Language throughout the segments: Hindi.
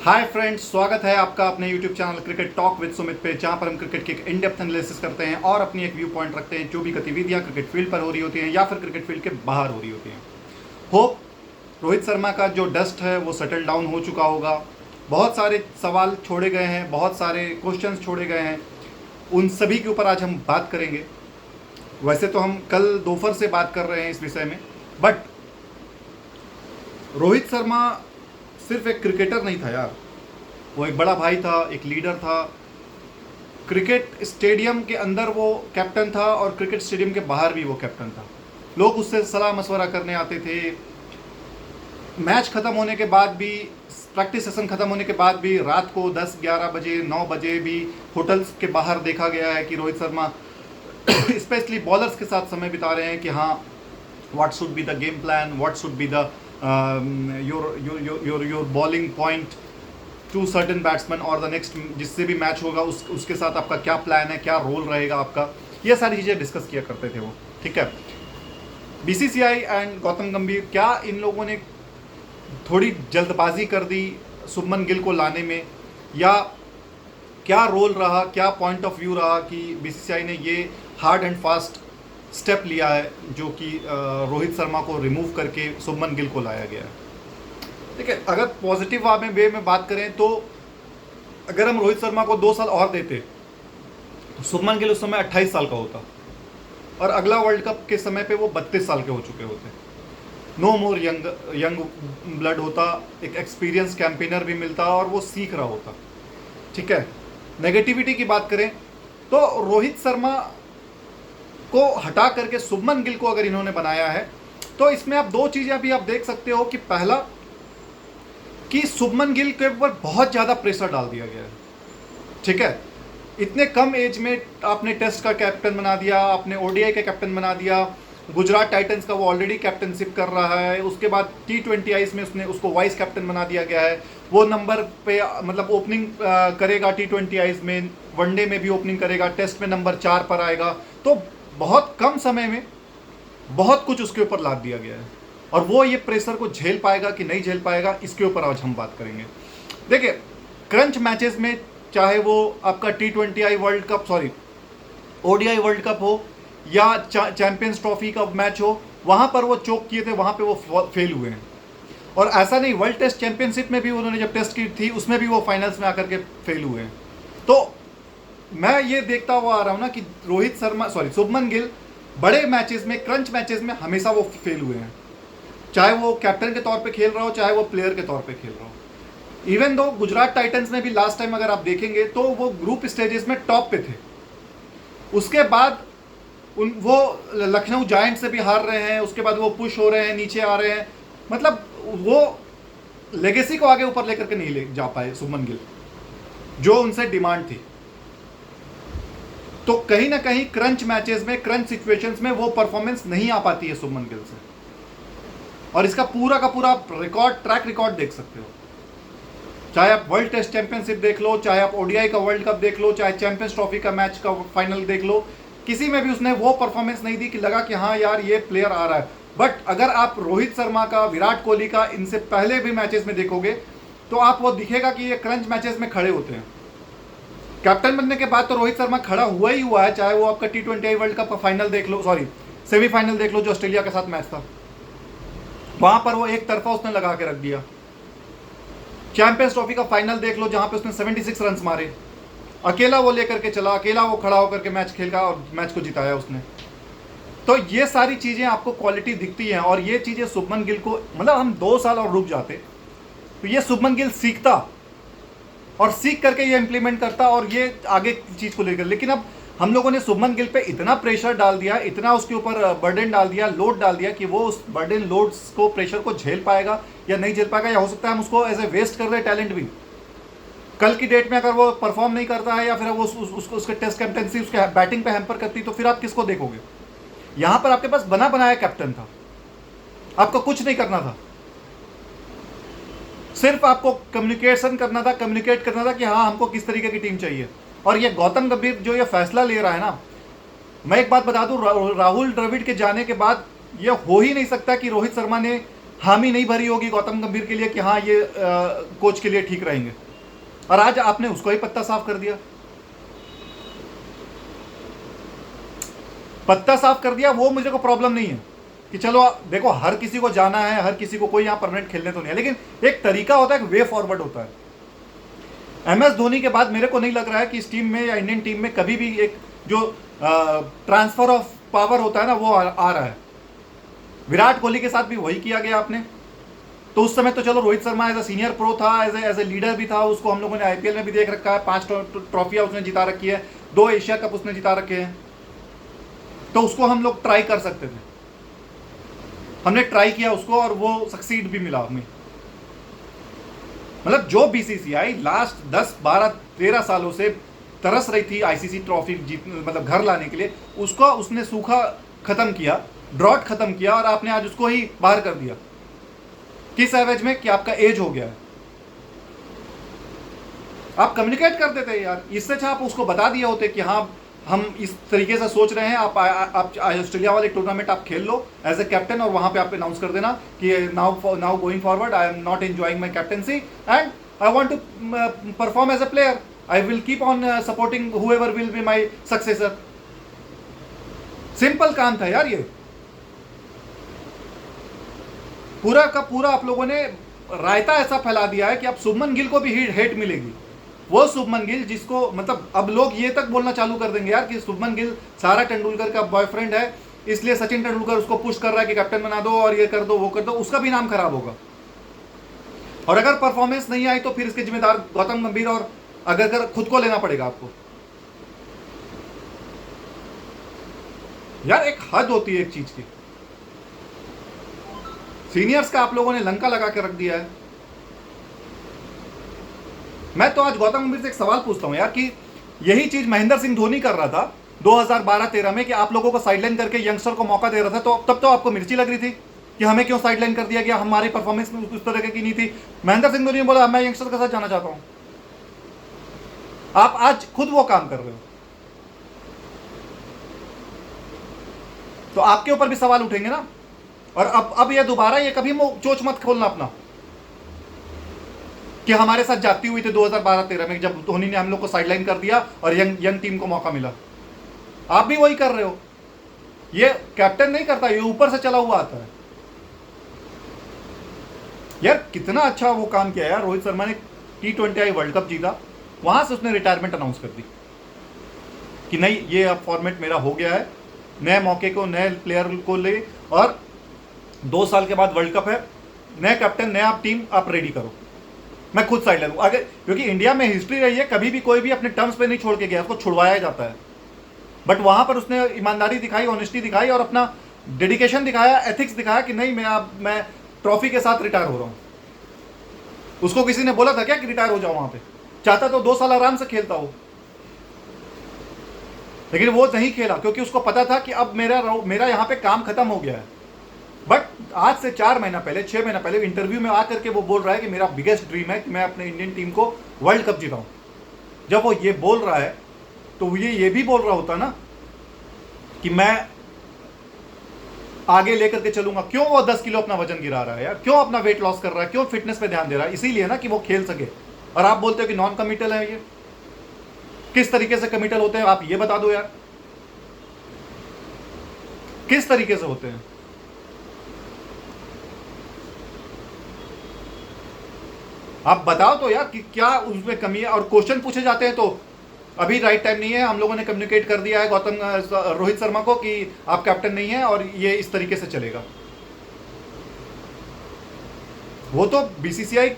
हाय फ्रेंड्स, स्वागत है आपका अपने YouTube channel cricket talk with Sumit पे, जहां पर हम क्रिकेट की एक इन डेप्थ एनालिसिस करते हैं और अपनी एक व्यू पॉइंट रखते हैं जो भी गतिविधियां क्रिकेट फील्ड पर हो रही होती हैं या फिर क्रिकेट फील्ड के बाहर हो रही होती हैं। होप रोहित शर्मा का जो डस्ट है वो सेटल डाउन हो चुका होगा। बहुत सारे सवाल छोड़े गए हैं, बहुत सारे क्वेश्चंस छोड़े गए हैं, उन सभी के ऊपर आज हम बात करेंगे। वैसे तो हम कल दोपहर से बात कर रहे हैं इस विषय में, बट रोहित शर्मा सिर्फ एक क्रिकेटर नहीं था यार, वो एक बड़ा भाई था, एक लीडर था। क्रिकेट स्टेडियम के अंदर वो कैप्टन था और क्रिकेट स्टेडियम के बाहर भी वो कैप्टन था। लोग उससे सलाह मशवरा करने आते थे। मैच ख़त्म होने के बाद भी, प्रैक्टिस सेशन ख़त्म होने के बाद भी रात को 10-11 बजे 9 बजे भी होटल्स के बाहर देखा गया है कि रोहित शर्मा स्पेशली बॉलर्स के साथ समय बिता रहे हैं कि हाँ, what should be the game plan, what should be the your bowling point two certain batsman और द नेक्स्ट जिससे भी मैच होगा उसके साथ आपका क्या प्लान है, क्या रोल रहेगा आपका, ये सारी चीज़ें डिस्कस किया करते थे वो। ठीक है, बीसीसीआई एंड गौतम गंभीर, क्या इन लोगों ने थोड़ी जल्दबाजी कर दी शुभमन गिल को लाने में, या क्या रोल रहा, क्या पॉइंट ऑफ व्यू रहा कि बीसीसीआई ने ये हार्ड एंड फास्ट स्टेप लिया है जो कि रोहित शर्मा को रिमूव करके शुभमन गिल को लाया गया है। ठीक है, अगर पॉजिटिव वे में बात करें तो अगर हम रोहित शर्मा को 2 साल और देते तो शुभमन गिल उस समय 28 साल का होता और अगला वर्ल्ड कप के समय पे वो 32 साल के हो चुके होते। नो मोर यंग ब्लड होता, एक एक्सपीरियंस कैंपेनर भी मिलता और वो सीख रहा होता। ठीक है, नेगेटिविटी की बात करें तो रोहित शर्मा को हटा करके शुभमन गिल को अगर इन्होंने बनाया है तो इसमें आप 2 चीज़ें अभी आप देख सकते हो कि पहला कि शुभमन गिल के ऊपर बहुत ज़्यादा प्रेशर डाल दिया गया है। ठीक है, इतने कम एज में आपने टेस्ट का कैप्टन बना दिया, आपने ओडीआई का कैप्टन बना दिया, गुजरात टाइटंस का वो ऑलरेडी कैप्टनशिप कर रहा है, उसके बाद T20 आईज में उसको वाइस कैप्टन बना दिया गया है। वो नंबर पे मतलब ओपनिंग करेगा T20 आईज में, वनडे में भी ओपनिंग करेगा, टेस्ट में नंबर 4 पर आएगा। तो बहुत कम समय में बहुत कुछ उसके ऊपर लाद दिया गया है और वो ये प्रेशर को झेल पाएगा कि नहीं झेल पाएगा, इसके ऊपर आज हम बात करेंगे। देखिए, क्रंच मैचेस में चाहे वो आपका T20 world cup, sorry ODI world cup हो या चैंपियंस ट्रॉफी का मैच हो, वहाँ पर वो चोक किए थे, वहाँ पे वो फेल हुए हैं। और ऐसा नहीं, वर्ल्ड टेस्ट चैंपियनशिप में भी उन्होंने जब टेस्ट की थी उसमें भी वो फाइनल्स में आकर के फेल हुए हैं। तो मैं ये देखता हुआ आ रहा हूँ ना कि रोहित शर्मा, सॉरी शुभमन गिल बड़े मैचेस में, क्रंच मैचेस में हमेशा वो फेल हुए हैं, चाहे वो कैप्टन के तौर पे खेल रहा हो, चाहे वो प्लेयर के तौर पे खेल रहा हो। इवन दो गुजरात टाइटंस में भी लास्ट टाइम अगर आप देखेंगे तो वो ग्रुप स्टेजेस में टॉप पे थे, उसके बाद वो लखनऊ जायंट से भी हार रहे हैं, उसके बाद वो पुश हो रहे हैं, नीचे आ रहे हैं। मतलब वो लेगेसी को आगे ऊपर लेकर के नहीं ले जा पाए शुभमन गिल, जो उनसे डिमांड थी। तो कहीं ना कहीं क्रंच मैचेस में, क्रंच सिचुएशंस में वो परफॉर्मेंस नहीं आ पाती है शुभमन गिल से, और इसका पूरा का पूरा रिकॉर्ड, ट्रैक रिकॉर्ड देख सकते हो। चाहे आप वर्ल्ड टेस्ट चैंपियनशिप देख लो, चाहे आप ओडीआई का वर्ल्ड कप देख लो, चाहे चैंपियंस ट्रॉफी का मैच का फाइनल देख लो, किसी में भी उसने वो परफॉर्मेंस नहीं दी कि लगा कि हाँ यार ये प्लेयर आ रहा है। बट अगर आप रोहित शर्मा का, विराट कोहली का, इनसे पहले भी मैचेस में देखोगे तो आप वो दिखेगा कि ये क्रंच मैचेस में खड़े होते हैं। कैप्टन बनने के बाद तो रोहित शर्मा खड़ा हुआ ही हुआ है, चाहे वो आपका T20 वर्ल्ड कप का फाइनल देख लो, सॉरी सेमीफाइनल देख लो जो ऑस्ट्रेलिया के साथ मैच था, वहां पर वो एक तरफा उसने लगा के रख दिया। चैंपियंस ट्रॉफी का फाइनल देख लो जहां पे उसने 76 रन मारे, अकेला वो लेकर के चला, अकेला वो खड़ा होकर के मैच खेला और मैच को जिताया उसने। तो ये सारी चीजें आपको क्वालिटी दिखती हैं और ये चीजें शुभमन गिल को, मतलब हम 2 साल और रुक जाते तो ये शुभमन गिल सीखता और सीख करके ये इंप्लीमेंट करता और ये आगे चीज को लेकर। लेकिन अब हम लोगों ने शुभमन गिल पे इतना प्रेशर डाल दिया, इतना उसके ऊपर बर्डन डाल दिया, लोड डाल दिया कि वो उस बर्डन लोड्स को, प्रेशर को झेल पाएगा या नहीं झेल पाएगा, या हो सकता है हम उसको एज ए वेस्ट कर रहे टैलेंट भी। कल की डेट में अगर वो परफॉर्म नहीं करता है या फिर वो उसके टेस्ट कैप्टनसी उसके बैटिंग पे हैम्पर करती तो फिर आप किसको देखोगे? यहां पर आपके पास बना बनाया कैप्टन था, आपको कुछ नहीं करना था, सिर्फ आपको कम्युनिकेशन करना था, कम्युनिकेट करना था कि हाँ हमको किस तरीके की टीम चाहिए। और ये गौतम गंभीर जो ये फैसला ले रहा है ना, मैं एक बात बता दूं, राहुल द्रविड़ के जाने के बाद ये हो ही नहीं सकता कि रोहित शर्मा ने हामी नहीं भरी होगी गौतम गंभीर के लिए कि हाँ ये कोच के लिए ठीक रहेंगे, और आज आपने उसको ही पत्ता साफ कर दिया। पत्ता साफ कर दिया, वो मुझे को प्रॉब्लम नहीं है कि चलो देखो हर किसी को जाना है, हर किसी को, कोई यहाँ परमानेंट खेलने तो नहीं है, लेकिन एक तरीका होता है, एक वे फॉरवर्ड होता है। MS धोनी के बाद मेरे को नहीं लग रहा है कि इस टीम में या इंडियन टीम में कभी भी एक जो ट्रांसफर ऑफ पावर होता है ना वो आ रहा है। विराट कोहली के साथ भी वही किया गया आपने, तो उस समय तो चलो Rohit Sharma as a senior pro था, एज ए लीडर भी था, उसको हम लोगों ने IPL में भी देख रखा है, 5 ट्रॉफियां उसने जिता रखी है, 2 एशिया कप उसने जिता रखे हैं, तो उसको हम लोग ट्राई कर सकते थे। हमने ट्राई किया उसको और वो सक्सीड भी मिला हमें। मतलब जो BCCI लास्ट 10, 12, 13 सालों से तरस रही थी ICC ट्रॉफी जीत, मतलब घर लाने के लिए, उसको उसने सूखा खत्म किया, ड्रॉट खत्म किया, और आपने आज उसको ही बाहर कर दिया। किस एवज में कि आपका एज हो गया है। आप कम्युनिकेट कर देते यार, इससे अच्छा आप उसको बता दिए होते कि हाँ हम इस तरीके से सोच रहे हैं, आप ऑस्ट्रेलिया वाले टूर्नामेंट आप खेल लो एज ए कैप्टन, और वहां पे आप अनाउंस कर देना कि now going forward I am not enjoying my captaincy and I want to perform as a player, I will keep on supporting whoever will be my successor. Simple काम था यार ये। पूरा का पूरा आप लोगों ने रायता ऐसा फैला दिया है कि अब शुभमन गिल को भी हेट मिलेगी। वो शुभमन गिल जिसको, मतलब अब लोग ये तक बोलना चालू कर देंगे यार कि शुभमन गिल सारा तेंदुलकर का बॉयफ्रेंड है, इसलिए सचिन तेंदुलकर उसको पुश कर रहा है कि कैप्टन बना दो और ये कर दो वो कर दो, उसका भी नाम खराब होगा। और अगर परफॉर्मेंस नहीं आई तो फिर इसके जिम्मेदार गौतम गंभीर, और अगर खुद को लेना पड़ेगा आपको। यार एक हद होती है एक चीज की। सीनियर्स का आप लोगों ने लंका लगा के रख दिया है। मैं तो आज गौतम गंभीर से एक सवाल पूछता हूं यार कि यही चीज महेंद्र सिंह धोनी कर रहा था 2012-13 में कि आप लोगों को साइडलाइन करके यंगस्टर को मौका दे रहा था, तो तब तो आपको मिर्ची लग रही थी कि हमें क्यों साइडलाइन कर दिया गया, हमारी परफॉर्मेंस उस तरह की नहीं थी। महेंद्र सिंह धोनी ने बोला मैं यंगस्टर के साथ जाना चाहता हूं। आप आज खुद वो काम कर रहे हो, तो आपके ऊपर भी सवाल उठेंगे ना। और अब ये दोबारा ये कभी चोच मत खोलना अपना कि हमारे साथ जाती हुई थे 2012-13 में जब धोनी ने हम लोग को साइडलाइन कर दिया और यंग टीम को मौका मिला। आप भी वही कर रहे हो। ये कैप्टन नहीं करता, ये ऊपर से चला हुआ आता है। यार कितना अच्छा वो काम किया यार रोहित शर्मा ने, T20I वर्ल्ड कप जीता, वहां से उसने रिटायरमेंट अनाउंस कर दी कि नहीं ये अब फॉर्मेट मेरा हो गया है, नए मौके को नए प्लेयर को ले, और 2 साल के बाद वर्ल्ड कप है, नए कैप्टन नया टीम आप रेडी करो, मैं खुद साइड ले लूँ। अगर क्योंकि इंडिया में हिस्ट्री रही है कभी भी कोई भी अपने टर्म्स पे नहीं छोड़ के गया, उसको छुड़वाया जाता है। बट वहां पर उसने ईमानदारी दिखाई, ऑनेस्टी दिखाई और अपना डेडिकेशन दिखाया, एथिक्स दिखाया कि नहीं मैं ट्रॉफी के साथ रिटायर हो रहा हूं। उसको किसी ने बोला था क्या कि रिटायर हो जाओ? वहां पे चाहता तो 2 साल आराम से खेलता हो, लेकिन वो नहीं खेला क्योंकि उसको पता था कि अब मेरा यहाँ पे काम खत्म हो गया है। बट आज से 4 महीना पहले 6 महीना पहले इंटरव्यू में आकर के वो बोल रहा है कि मेरा बिगेस्ट ड्रीम है कि मैं अपने इंडियन टीम को वर्ल्ड कप जिताऊं। जब वो ये बोल रहा है तो ये भी बोल रहा होता ना कि मैं आगे लेकर के चलूंगा। क्यों वो 10 किलो अपना वजन गिरा रहा है यार? क्यों अपना वेट लॉस कर रहा है? क्यों फिटनेस पे ध्यान दे रहा है? इसीलिए ना कि वो खेल सके। और आप बोलते हो कि नॉन कमिटल है। ये किस तरीके से कमिटल होते हैं आप ये बता दो यार, किस तरीके से होते हैं? आप बताओ तो यार कि क्या उसमें कमी है। और क्वेश्चन पूछे जाते हैं तो अभी राइट टाइम नहीं है, हम लोगों ने कम्युनिकेट कर दिया है रोहित शर्मा को कि आप कैप्टन नहीं है और ये इस तरीके से चलेगा। वो तो बीसीसीआई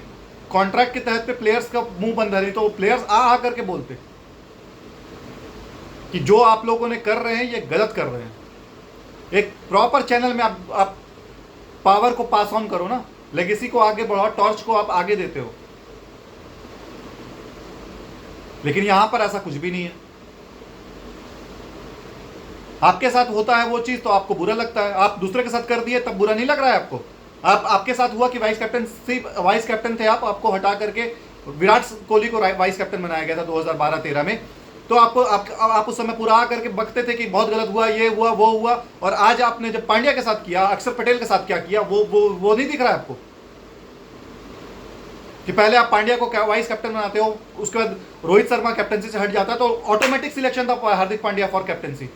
कॉन्ट्रैक्ट के तहत पे प्लेयर्स का मुंह बंद है, नहीं तो प्लेयर्स आ करके बोलते कि जो आप लोगों ने कर रहे हैं ये गलत कर रहे हैं। एक प्रॉपर चैनल में आप पावर को पास ऑन करो ना, लेगेसी को आगे बढ़ाओ, टॉर्च को आप आगे देते हो। लेकिन यहां पर ऐसा कुछ भी नहीं है। आपके साथ होता है वो चीज तो आपको बुरा लगता है, आप दूसरे के साथ कर दिए तब बुरा नहीं लग रहा है आपको। आपके साथ हुआ कि वाइस कैप्टन थे आपको हटा करके विराट कोहली को वाइस कैप्टन बनाया गया था 2012-13 में। तो आप उस समय पूरा करके बकते थे कि बहुत गलत हुआ, ये हुआ, वो हुआ, और आज आपने जब पांड्या के साथ किया, अक्षर पटेल के साथ क्या किया, वो नहीं दिख रहा है आपको कि पहले आप पांड्या को वाइस कैप्टन बनाते हो, उसके बाद रोहित शर्मा कैप्टनसी से हट जाता है तो ऑटोमेटिक सिलेक्शन था Hardik Pandya for captaincy.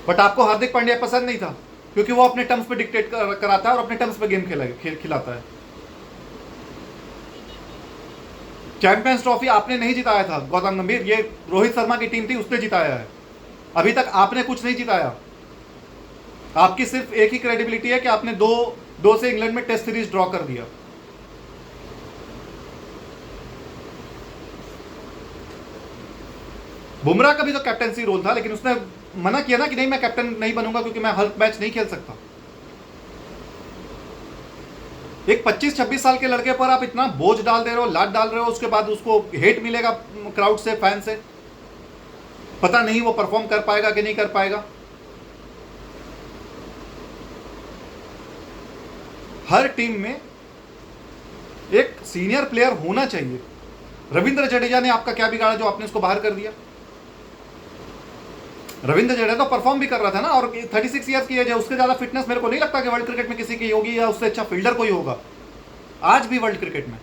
But आपको हार्दिक पांड्या पसंद नहीं था क्योंकि वो अपने टर्म्स पे डिक्टेट कराता है और अपने टर्म्स पे गेम खिलाता है। चैंपियंस ट्रॉफी आपने नहीं जिताया था गौतम गंभीर, ये रोहित शर्मा की टीम थी, उसने जिताया है। अभी तक आपने कुछ नहीं जिताया। आपकी सिर्फ एक ही क्रेडिबिलिटी है कि आपने दो से इंग्लैंड में टेस्ट सीरीज ड्रॉ कर दिया। बुमराह का भी तो कैप्टनसी रोल था, लेकिन उसने मना किया ना कि नहीं मैं कैप्टन नहीं बनूंगा क्योंकि मैं हर मैच नहीं खेल सकता। एक 25-26 साल के लड़के पर आप इतना बोझ डाल दे रहे हो, लाद डाल रहे हो, उसके बाद उसको हेट मिलेगा क्राउड से, फैन से, पता नहीं वो परफॉर्म कर पाएगा कि नहीं कर पाएगा। हर टीम में एक सीनियर प्लेयर होना चाहिए। रविंद्र जडेजा ने आपका क्या बिगाड़ा जो आपने उसको बाहर कर दिया? रविंद्र जडेजा तो परफॉर्म भी कर रहा था ना, और 36 ईयर्स की एज है, उसके ज्यादा फिटनेस मेरे को नहीं लगता कि वर्ल्ड क्रिकेट में किसी की होगी या उससे अच्छा फील्डर कोई होगा आज भी वर्ल्ड क्रिकेट में।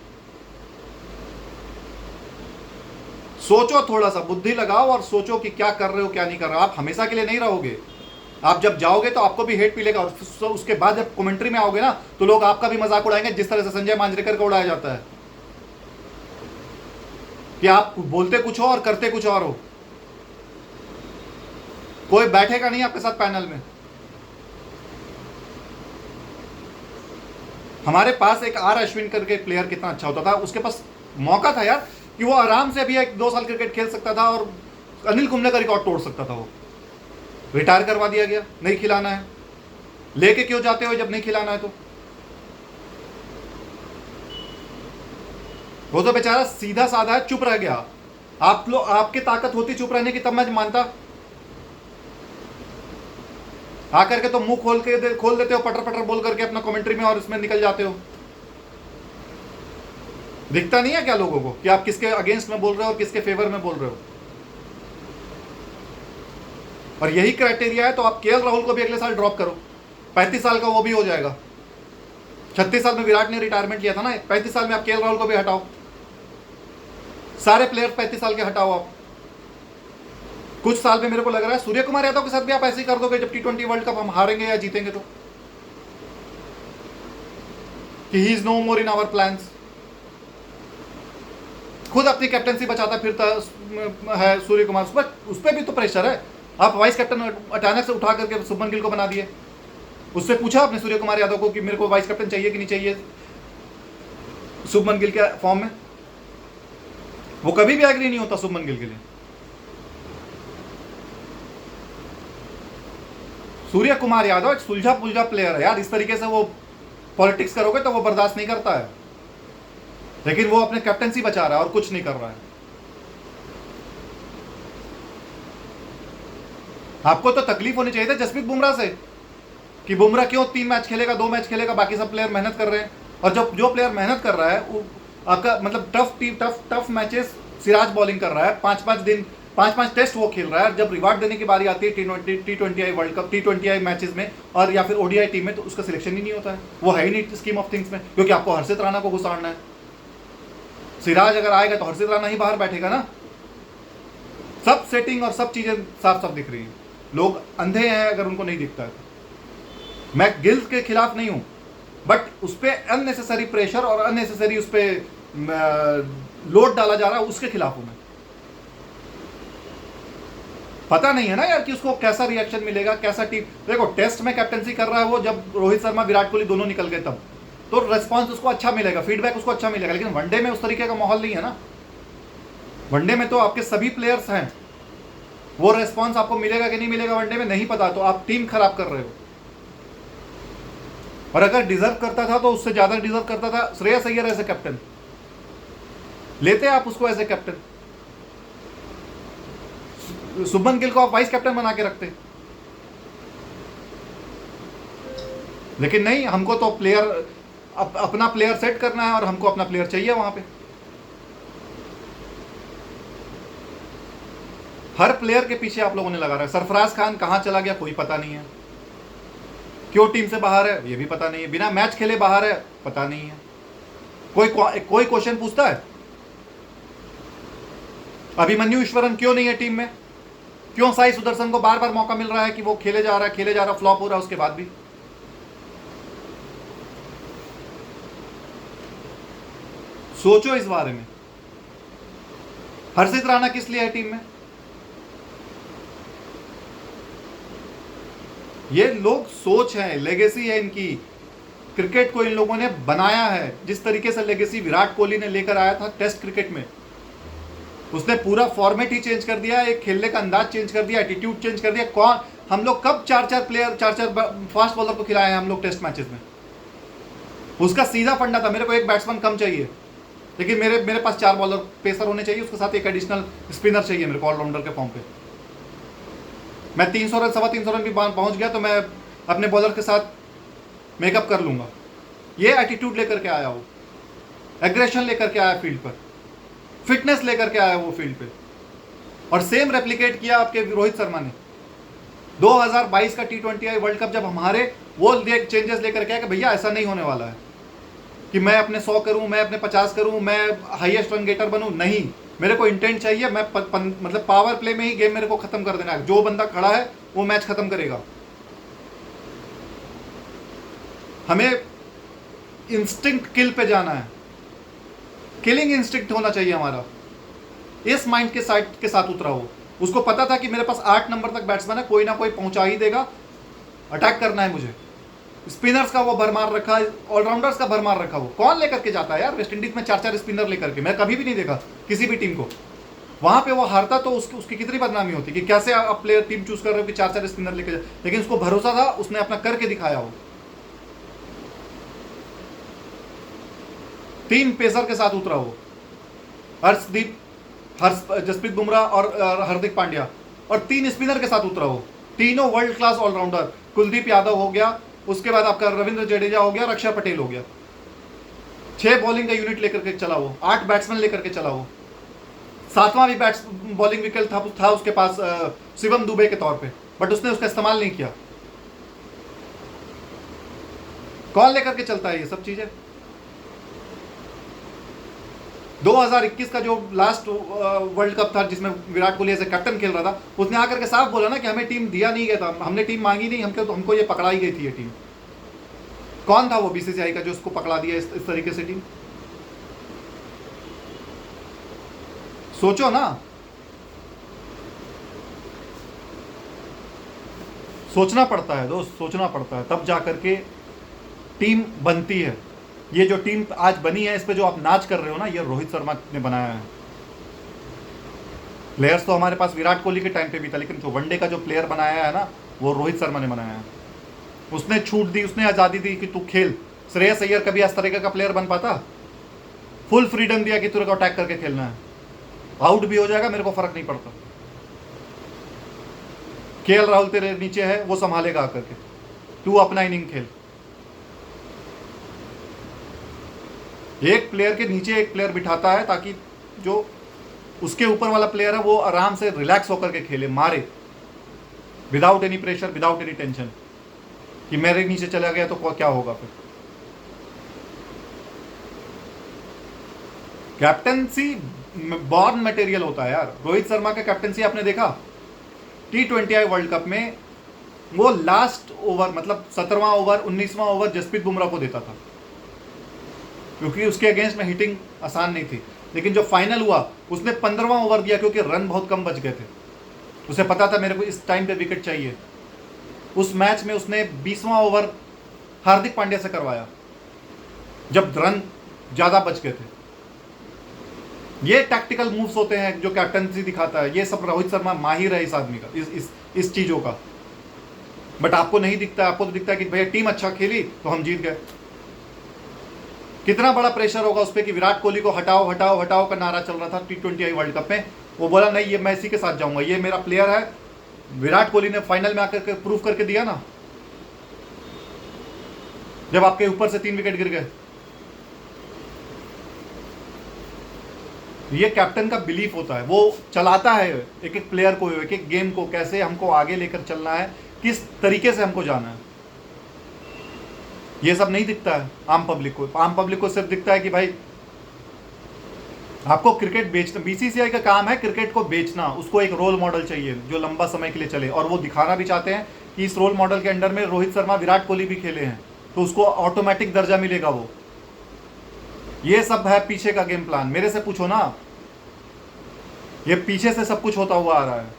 सोचो, थोड़ा सा बुद्धि लगाओ और सोचो कि क्या कर रहे हो क्या नहीं कर रहे हो। आप हमेशा के लिए नहीं रहोगे। आप जब जाओगे तो आपको भी हेट मिलेगा, और उसके बाद जब कमेंट्री में आओगे ना तो लोग आपका भी मजाक उड़ाएंगे, जिस तरह से संजय मांजरेकर का उड़ाया जाता है कि आप बोलते कुछ हो और करते कुछ और हो। कोई बैठेगा नहीं आपके साथ पैनल में। हमारे पास एक आर अश्विन करके प्लेयर कितना अच्छा होता था, उसके पास मौका था यार कि वो आराम से भी 1-2 साल क्रिकेट खेल सकता था और अनिल कुंबले का रिकॉर्ड तोड़ सकता था। वो रिटायर करवा दिया गया, नहीं खिलाना है। लेके क्यों जाते हो जब नहीं खिलाना है? तो वो तो बेचारा सीधा साधा है, चुप रह गया। आप लोग, आपकी ताकत होती चुप रहने की तब मैं मानता। आकर के तो मुंह खोल देते हो पटर पटर बोल करके अपना कमेंट्री में, और इसमें निकल जाते हो। दिखता नहीं है क्या लोगों को कि आप किसके अगेंस्ट में बोल रहे हो और किसके फेवर में बोल रहे हो? और यही क्राइटेरिया है तो आप केएल राहुल को भी अगले साल ड्रॉप करो, 35 साल का वो भी हो जाएगा। 36 साल में विराट ने रिटायरमेंट लिया था ना, 35 साल में आप केएल राहुल को भी हटाओ। सारे प्लेयर 35 साल के हटाओ आप। कुछ साल में मेरे को लग रहा है सूर्य कुमार यादव के साथ भी आप ऐसे ही कर दोगे जब T20 वर्ल्ड कप हम हारेंगे या जीतेंगे तो, कि he is no more in our plans. खुद अपनी कैप्टनसी बचाता फिरता है सूर्य कुमार, उस पर भी तो प्रेशर है। आप वाइस कैप्टन अचानक से उठा करके शुभमन गिल को बना दिए। उससे पूछा आपने सूर्य कुमार यादव को कि मेरे को वाइस कैप्टन चाहिए कि नहीं चाहिए शुभमन गिल के फॉर्म में? वो कभी भी एग्री नहीं होता शुभमन गिल के लिए। सूर्य कुमार यादव एक सुलझा पुलझा प्लेयर है यार, इस तरीके से वो पॉलिटिक्स करोगे तो वो बर्दाश्त नहीं करता है, लेकिन वो अपने कैप्टनसी बचा रहा है और कुछ नहीं कर रहा है। आपको तो तकलीफ होनी चाहिए था जसप्रीत बुमराह से कि बुमराह क्यों 3 मैच खेलेगा, 2 मैच खेलेगा, बाकी सब प्लेयर मेहनत कर रहे हैं। और जब जो प्लेयर मेहनत कर रहा है वो आपका मतलब टफ मैचेस सिराज बॉलिंग कर रहा है, 5-5 दिन 5-5 टेस्ट वो खेल रहा है। जब रिवार्ड देने की बारी आती है T20I world cup, T20I matches में और या फिर ODI टीम में, तो उसका सिलेक्शन ही नहीं होता है। वो है ही नहीं स्कीम ऑफ थिंग्स में, क्योंकि आपको हर्षित राणा को घुसाड़ना है। सिराज अगर आएगा तो हर्षित राणा ही बाहर बैठेगा ना। सब सेटिंग और सब चीजें साफ साफ दिख रही हैं। लोग अंधे हैं अगर उनको नहीं दिखता है। मैं गिल के खिलाफ नहीं हूं, बट उस पर अननेसेसरी प्रेशर और अननेसेसरी उस पर लोड डाला जा रहा है, उसके खिलाफ हूं मैं। पता नहीं है ना यार कि उसको कैसा रिएक्शन मिलेगा, कैसा टीम। देखो टेस्ट में कैप्टनसी कर रहा है वो, जब रोहित शर्मा विराट कोहली दोनों निकल गए तब तो रिस्पॉन्स उसको अच्छा मिलेगा, फीडबैक उसको अच्छा मिलेगा। लेकिन वनडे में उस तरीके का माहौल नहीं है ना। वनडे में तो आपके सभी प्लेयर्स हैं, वो रिस्पॉन्स आपको मिलेगा कि नहीं मिलेगा वनडे में नहीं पता, तो आप टीम खराब कर रहे हो। और अगर डिजर्व करता था तो उससे ज्यादा डिजर्व करता था Shreyas Iyer as a captain. लेते आप उसको as a captain, Shubman Gill को आप वाइस कैप्टन बना के रखते। लेकिन नहीं, हमको तो प्लेयर अपना प्लेयर सेट करना है और हमको अपना प्लेयर चाहिए वहां पे। हर प्लेयर के पीछे आप लोगों ने लगा रखा है। सरफराज खान कहाँ चला गया कोई पता नहीं है, क्यों टीम से बाहर है ये भी पता नहीं है, बिना मैच खेले बाहर है पता नहीं है। कोई क्वेश्चन पूछता है? अभिमन्यु ईश्वरन क्यों नहीं है टीम में? क्यों साई सुदर्शन को बार बार मौका मिल रहा है कि वो खेले जा रहा है, फ्लॉप हो रहा है उसके बाद भी? सोचो इस बारे में। हर्षित राणा किस लिए है टीम में? ये लोग सोच है, लेगेसी है इनकी। क्रिकेट को इन लोगों ने बनाया है जिस तरीके से लेगेसी विराट कोहली ने लेकर आया था टेस्ट क्रिकेट में। उसने पूरा फॉर्मेट ही चेंज कर दिया, एक खेलने का अंदाज चेंज कर दिया, एटीट्यूड चेंज कर दिया। हम लोग कब चार चार फास्ट बॉलर को खिलाए हैं हम लोग टेस्ट मैचेस में? उसका सीधा फंडा था, मेरे को एक बैट्समैन कम चाहिए, लेकिन मेरे पास 4 बॉलर पेसर होने चाहिए, उसके साथ एक एडिशनल स्पिनर चाहिए मेरे को ऑलराउंडर के फॉर्म पे। मैं 300 रन 325 रन भी पहुंच गया तो मैं अपने बॉलर के साथ मेकअप कर लूंगा। ये एटीट्यूड लेकर के आया वो, एग्रेशन लेकर के आया फील्ड पर, फिटनेस लेकर के आया वो फील्ड पे। और सेम रेप्लिकेट किया आपके रोहित शर्मा ने। 2022 का T20I वर्ल्ड कप जब हमारे वो चेंजेस लेकर के आया कि भैया ऐसा नहीं होने वाला है कि मैं अपने 100 करूं, मैं अपने 50 करूं, मैं हाईएस्ट रन गेटर बनूं। नहीं, मेरे को इंटेंट चाहिए, मैं मतलब पावर प्ले में ही गेम मेरे को खत्म कर देना है। जो बंदा खड़ा है वो मैच खत्म करेगा। हमें इंस्टिंक्ट किल पे जाना है, किलिंग इंस्टिंक्ट होना चाहिए हमारा। इस माइंड के साथ उतरा हो। उसको पता था कि मेरे पास 8 नंबर तक बैट्समैन है, कोई ना कोई पहुंचा ही देगा, अटैक करना है मुझे। स्पिनर्स का वो भरमार रखा, ऑलराउंडर्स का भरमार रखा। वो कौन लेकर के जाता है यार वेस्ट इंडीज में 4 स्पिनर लेकर के? मैं कभी भी नहीं देखा किसी भी टीम को। वहां पे वो हारता तो उसकी कितनी बदनामी होती कि कैसे आप प्लेयर टीम चूज कर रहे हो कि 4 स्पिनर लेकर जाए, लेकिन उसको भरोसा था, उसने अपना करके दिखाया। वो 3 पेसर के साथ उतरा वो, जसप्रीत बुमराह और हार्दिक पांड्या, और 3 स्पिनर के साथ उतरा वो। तीनों world class allrounder. Kuldeep Yadav हो गया, उसके बाद आपका रविंद्र जडेजा हो गया, रक्षा पटेल हो गया। 6 बॉलिंग का यूनिट लेकर के चला वो, 8 बैट्समैन लेकर के चला वो। 7वां भी बॉलिंग विकेट था उसके पास शिवम दुबे के तौर पे, बट उसने उसका इस्तेमाल नहीं किया। कौन लेकर के चलता है ये सब चीजें? 2021 का जो लास्ट वर्ल्ड कप था जिसमें Virat Kohli as a captain खेल रहा था, उसने आकर के साफ बोला ना कि हमें टीम दिया नहीं गया था, हमने टीम मांगी नहीं, हमको ये पकड़ाई गई थी ये टीम। कौन था वो बीसीसीआई का जो उसको पकड़ा दिया इस तरीके से टीम? सोचो ना, सोचना पड़ता है दोस्त, सोचना पड़ता है, तब जा करके टीम बनती है। ये जो टीम आज बनी है, इस पे जो आप नाच कर रहे हो ना, ये रोहित शर्मा ने बनाया है। प्लेयर्स तो हमारे पास विराट कोहली के टाइम पे भी था, लेकिन जो वनडे का जो प्लेयर बनाया है ना, वो रोहित शर्मा ने बनाया है। उसने छूट दी, उसने आज़ादी दी कि तू खेल। श्रेयस अय्यर कभी इस तरीके का प्लेयर बन पाता? फुल फ्रीडम दिया कि तेरे को अटैक करके खेलना है, आउट भी हो जाएगा, मेरे को फर्क नहीं पड़ता। केएल राहुल तेरे नीचे है, वो संभालेगा आकर के, तू अपना इनिंग खेल। एक प्लेयर के नीचे एक प्लेयर बिठाता है ताकि जो उसके ऊपर वाला प्लेयर है वो आराम से रिलैक्स होकर के खेले, मारे, without any pressure, without any tension कि मेरे नीचे चला गया तो क्या होगा फिर। कैप्टनसी बॉर्न मटेरियल होता है यार। रोहित शर्मा का कैप्टनसी आपने देखा T20I वर्ल्ड कप में, वो लास्ट ओवर मतलब 17वां ओवर 19वां ओवर जसप्रीत बुमराह को देता था, क्योंकि उसके अगेंस्ट में हिटिंग आसान नहीं थी। लेकिन जो फाइनल हुआ उसने 15वां ओवर दिया, क्योंकि रन बहुत कम बच गए थे। उसे पता था मेरे को इस टाइम पे विकेट चाहिए। उस मैच में उसने 20वां ओवर हार्दिक पांड्या से करवाया जब रन ज़्यादा बच गए थे। ये टैक्टिकल मूव्स होते हैं जो कैप्टनसी दिखाता है। ये सब रोहित शर्मा माहिर है इस आदमी का, इस चीज़ों का। बट आपको नहीं दिखता, आपको तो दिखता है कि भैया टीम अच्छा खेली तो हम जीत गए। कितना बड़ा प्रेशर होगा उस पर कि विराट कोहली को हटाओ हटाओ हटाओ का नारा चल रहा था T20I वर्ल्ड कप में। वो बोला नहीं, ये मैं इसी के साथ जाऊंगा, ये मेरा प्लेयर है। विराट कोहली ने फाइनल में आकर के प्रूव करके दिया ना, जब आपके ऊपर से 3 विकेट गिर गए। ये कैप्टन का बिलीफ होता है, वो चलाता है एक एक प्लेयर को, एक एक गेम को, कैसे हमको आगे लेकर चलना है, किस तरीके से हमको जाना है। ये सब नहीं दिखता है आम पब्लिक को। आम पब्लिक को सिर्फ दिखता है कि भाई आपको क्रिकेट बेचना, बीसीसीआई का काम है क्रिकेट को बेचना, उसको एक रोल मॉडल चाहिए जो लंबा समय के लिए चले, और वो दिखाना भी चाहते हैं कि इस रोल मॉडल के अंडर में रोहित शर्मा, विराट कोहली भी खेले हैं, तो उसको ऑटोमेटिक दर्जा मिलेगा वो। ये सब है पीछे का गेम प्लान। मेरे से पूछो ना, ये पीछे से सब कुछ होता हुआ आ रहा है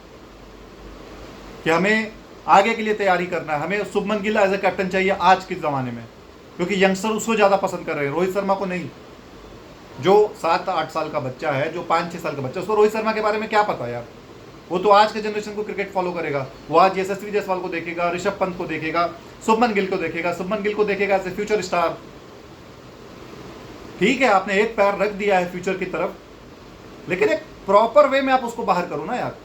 कि हमें आगे के लिए तैयारी करना है, हमें Shubman Gill as a captain चाहिए आज के ज़माने में, क्योंकि यंगस्टर उसको ज़्यादा पसंद कर रहे हैं, रोहित शर्मा को नहीं। जो 7-8 साल का बच्चा है, जो 5-6 साल का बच्चा, उसको रोहित शर्मा के बारे में क्या पता यार। वो तो आज के जनरेशन को क्रिकेट फॉलो करेगा, वो आज यशस्वी जायसवाल को देखेगा, ऋषभ पंत को देखेगा, शुभमन गिल को देखेगा, शुभमन गिल को देखेगा एज ए फ्यूचर स्टार। ठीक है, आपने एक पैर रख दिया है फ्यूचर की तरफ, लेकिन एक प्रॉपर वे में आप उसको बाहर करो ना यार।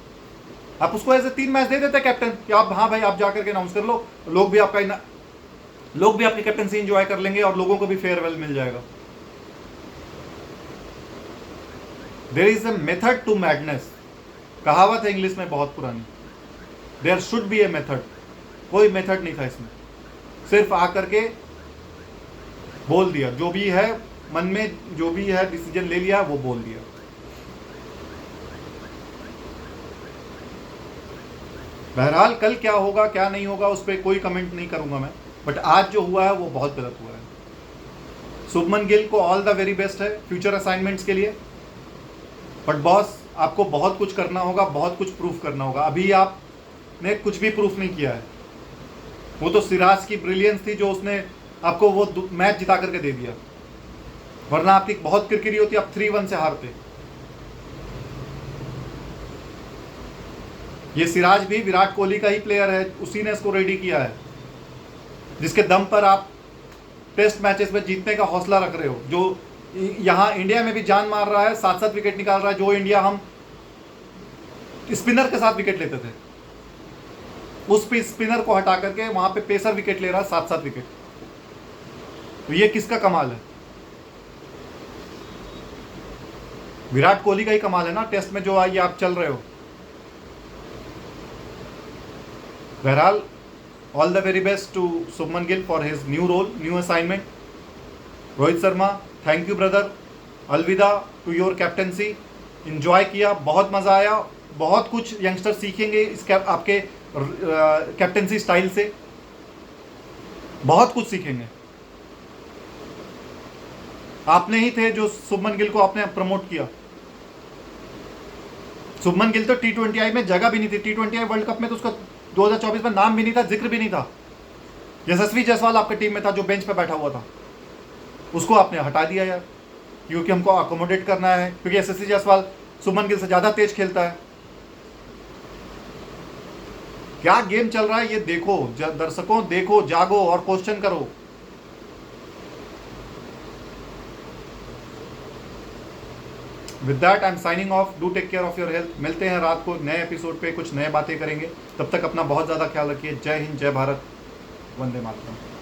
आप उसको ऐसे 3 मैच दे देते कैप्टन कि आप, हाँ भाई आप जाकर के अनाउंस कर लो, लोग भी आपकी कैप्टनसी एंजॉय कर लेंगे और लोगों को भी फेयरवेल मिल जाएगा। There is a method to madness, कहावत है इंग्लिश में बहुत पुरानी, there should be a method. कोई मेथड नहीं था इसमें, सिर्फ आकर के बोल दिया, जो भी है मन में, जो भी है डिसीजन ले लिया वो बोल दिया। बहरहाल कल क्या होगा क्या नहीं होगा उस पर कोई कमेंट नहीं करूंगा मैं, बट आज जो हुआ है वो बहुत गलत हुआ है। शुभमन गिल को ऑल द वेरी बेस्ट है फ्यूचर असाइनमेंट्स के लिए, बट बॉस आपको बहुत कुछ करना होगा, बहुत कुछ प्रूफ करना होगा। अभी आपने कुछ भी प्रूफ नहीं किया है। वो तो सिराज की ब्रिलियंस थी जो उसने आपको वो मैच जिता करके दे दिया, वरना आपकी बहुत किरकिरी होती, आप 3-1 से हारते। ये सिराज भी विराट कोहली का ही प्लेयर है, उसी ने इसको रेडी किया है, जिसके दम पर आप टेस्ट मैचेस में जीतने का हौसला रख रहे हो। जो यहाँ इंडिया में भी जान मार रहा है, 7-7 विकेट निकाल रहा है, जो इंडिया हम स्पिनर के साथ विकेट लेते थे, उस पे स्पिनर को हटा करके वहां पे पेसर विकेट ले रहा है, 7-7 विकेट। तो ये किसका कमाल है? विराट कोहली का ही कमाल है ना, टेस्ट में जो ये आप चल रहे हो। बहरहाल all the very best to Shubman Gill for his new role, new assignment. Rohit Sharma, thank you brother, अलविदा टू योर कैप्टनसी। इंजॉय किया, बहुत मज़ा आया, बहुत कुछ यंगस्टर सीखेंगे इस आपके कैप्टनसी स्टाइल से, बहुत कुछ सीखेंगे। आपने ही थे जो शुभमन गिल को आपने प्रमोट किया। शुभमन गिल तो T20I में जगह भी नहीं थी, T20I वर्ल्ड कप में तो उसका 2024 में नाम भी नहीं था, जिक्र भी नहीं था। यशस्वी जायसवाल आपकी टीम में था जो बेंच पे बैठा हुआ था, उसको आपने हटा दिया यार, क्योंकि हमको अकोमोडेट करना है, क्योंकि यशस्वी जायसवाल शुभमन गिल से ज़्यादा तेज खेलता है। क्या गेम चल रहा है ये देखो दर्शकों, देखो, जागो और क्वेश्चन करो। With that I am signing off, do take care of your health. मिलते हैं रात को नए एपिसोड पे, कुछ नए बातें करेंगे। तब तक अपना बहुत ज़्यादा ख्याल रखिए। जय हिंद, जय भारत, वंदे मातरम।